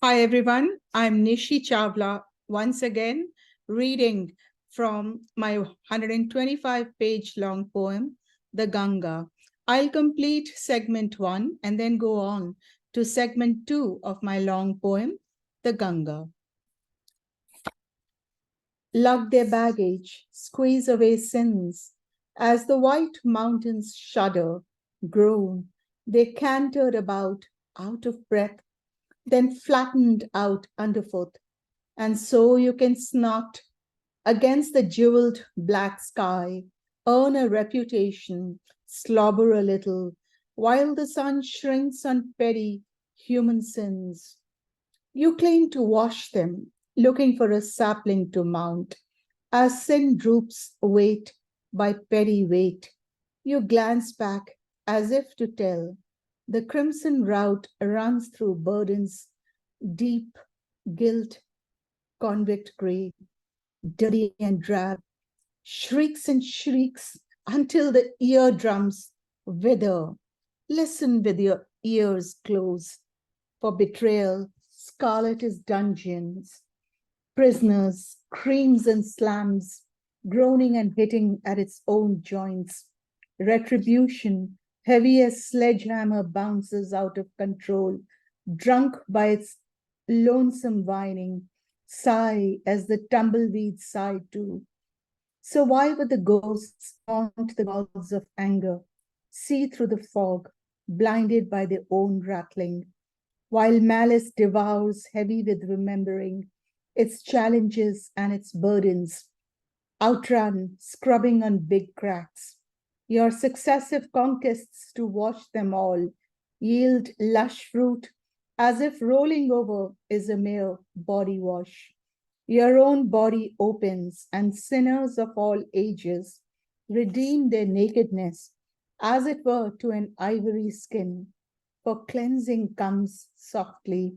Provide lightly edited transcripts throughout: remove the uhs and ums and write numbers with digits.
Hi, everyone. I'm Nishi Chawla, once again reading from my 125-page long poem, The Ganga. I'll complete segment 1 and then go on to segment 2 of my long poem, The Ganga. Lug their baggage, squeeze away sins. As the white mountains shudder, groan, they cantered about, out of breath, then flattened out underfoot. And so you can snort against the jeweled black sky, earn a reputation, slobber a little, while the sun shrinks on petty human sins. You claim to wash them, looking for a sapling to mount. As sin droops weight by petty weight, you glance back as if to tell. The crimson route runs through burdens, deep guilt, convict gray, dirty and drab, shrieks and shrieks until the eardrums wither. Listen with your ears closed. For betrayal, scarlet is dungeons, prisoners, screams and slams, groaning and hitting at its own joints. Retribution, heavy as sledgehammer, bounces out of control, drunk by its lonesome whining, sigh as the tumbleweeds sigh too. So why would the ghosts haunt the gods of anger, see through the fog, blinded by their own rattling, while malice devours heavy with remembering its challenges and its burdens, outrun, scrubbing on big cracks. Your successive conquests to wash them all yield lush fruit as if rolling over is a mere body wash. Your own body opens, and sinners of all ages redeem their nakedness as it were to an ivory skin. For cleansing comes softly,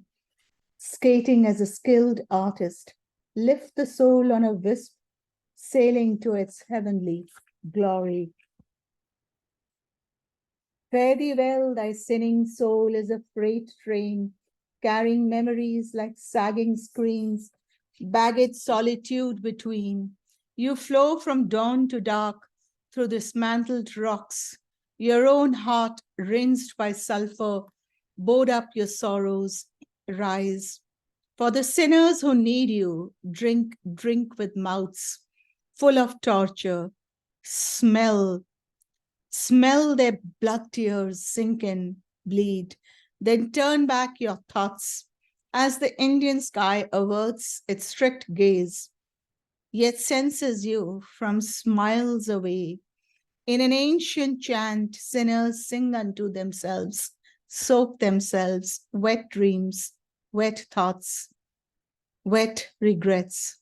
skating as a skilled artist, lift the soul on a wisp, sailing to its heavenly glory. Fare thee well, thy sinning soul is a freight train, carrying memories like sagging screens, baggage solitude between. You flow from dawn to dark through dismantled rocks, your own heart rinsed by sulfur, bowed up your sorrows, rise. For the sinners who need you, drink with mouths full of torture, smell their blood tears sink in, bleed, then turn back your thoughts as the Indian sky averts its strict gaze, yet senses you from miles away. In an ancient chant, sinners sing unto themselves, soak themselves, wet dreams, wet thoughts, wet regrets.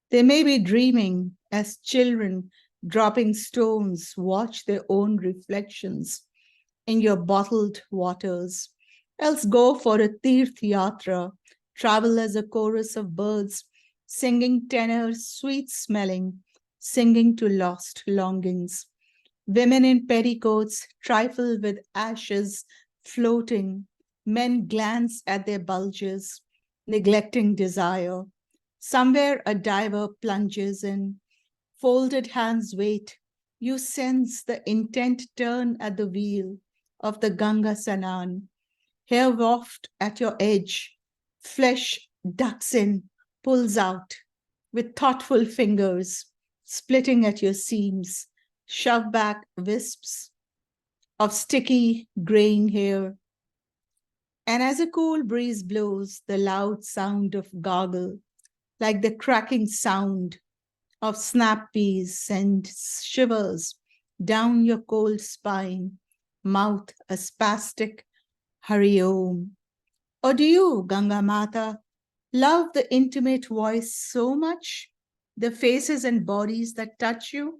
They may be dreaming as children dropping stones watch their own reflections in your bottled waters. Else go for a Tirth Yatra, travel as a chorus of birds, singing tenors, sweet smelling, singing to lost longings. Women in petticoats trifle with ashes floating. Men glance at their bulges, neglecting desire. Somewhere a diver plunges in. Folded hands wait. You sense the intent turn at the wheel of the Ganga Sanan. Hair waft at your edge. Flesh ducks in, pulls out with thoughtful fingers, splitting at your seams. Shove back wisps of sticky, graying hair. And as a cool breeze blows, the loud sound of gargle, like the cracking sound of snap peas, sends shivers down your cold spine, mouth a spastic Hari Om. Or do you, Ganga Mata, love the intimate voice so much, the faces and bodies that touch you,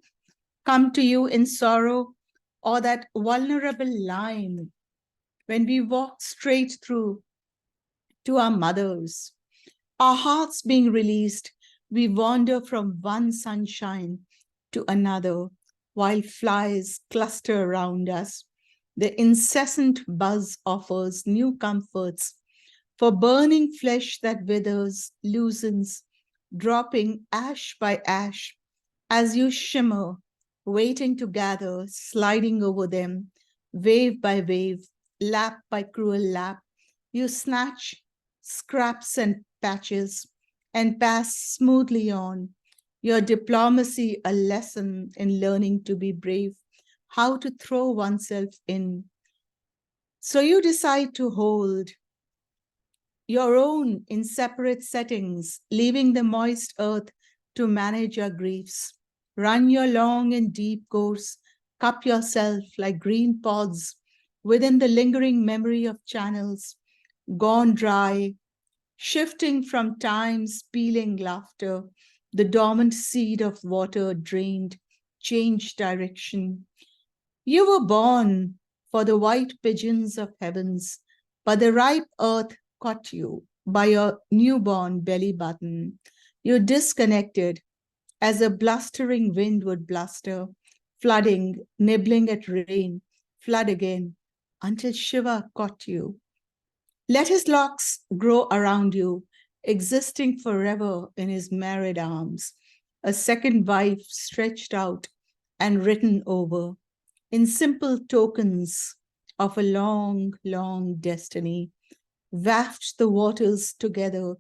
come to you in sorrow, or that vulnerable line when we walk straight through to our mothers, our hearts being released, we wander from one sunshine to another, while flies cluster around us. The incessant buzz offers new comforts for burning flesh that withers, loosens, dropping ash by ash, as you shimmer, waiting to gather, sliding over them, wave by wave, lap by cruel lap, you snatch scraps and patches and pass smoothly on. Your diplomacy, a lesson in learning to be brave, how to throw oneself in. So you decide to hold your own in separate settings, leaving the moist earth to manage your griefs. Run your long and deep course, cup yourself like green pods within the lingering memory of channels, gone dry, shifting from time's peeling laughter, the dormant seed of water drained, changed direction. You were born for the white pigeons of heavens, but the ripe earth caught you by your newborn belly button. You disconnected as a blustering wind would bluster, flooding, nibbling at rain, flood again, until Shiva caught you. Let his locks grow around you, existing forever in his married arms, a second wife stretched out and written over in simple tokens of a long, long destiny. Waft the waters together,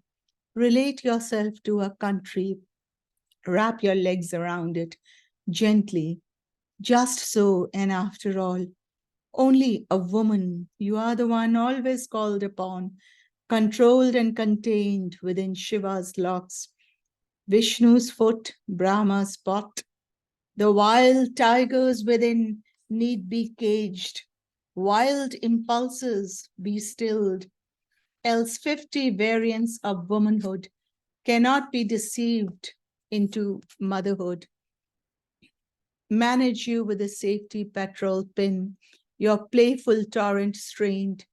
relate yourself to a country, wrap your legs around it gently, just so, and after all, only a woman, you are the one always called upon, controlled and contained within Shiva's locks, Vishnu's foot, Brahma's pot. The wild tigers within need be caged, wild impulses be stilled, else 50 variants of womanhood cannot be deceived into motherhood. Manage you with a safety petrol pin, your playful torrent strained,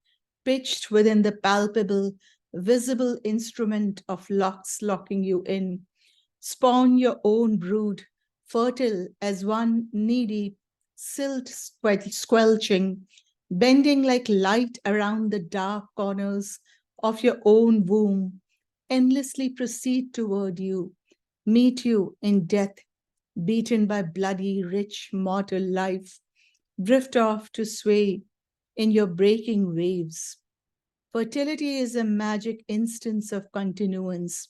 pitched within the palpable, visible instrument of locks locking you in. Spawn your own brood, fertile as one knee-deep, silt squelching, bending like light around the dark corners of your own womb, endlessly proceed toward you, meet you in death, beaten by bloody, rich, mortal life, drift off to sway in your breaking waves. Fertility is a magic instance of continuance.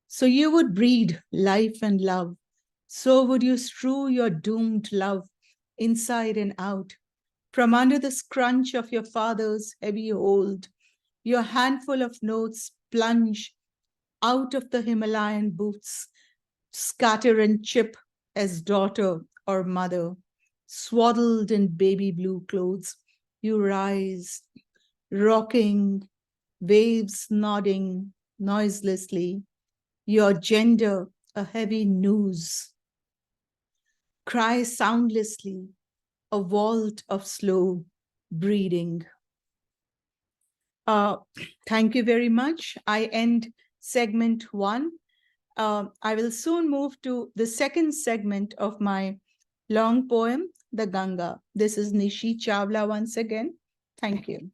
So you would breed life and love. So would you strew your doomed love inside and out. From under the scrunch of your father's heavy hold, your handful of notes plunge out of the Himalayan boots, scatter and chip as daughter or mother. Swaddled in baby blue clothes, you rise, rocking, waves nodding noiselessly, your gender a heavy noose. Cry soundlessly, a vault of slow breathing. Uh, thank you very much. I end segment 1. I will soon move to the second segment of my long poem, The Ganga. This is Nishi Chawla once again. Thank you.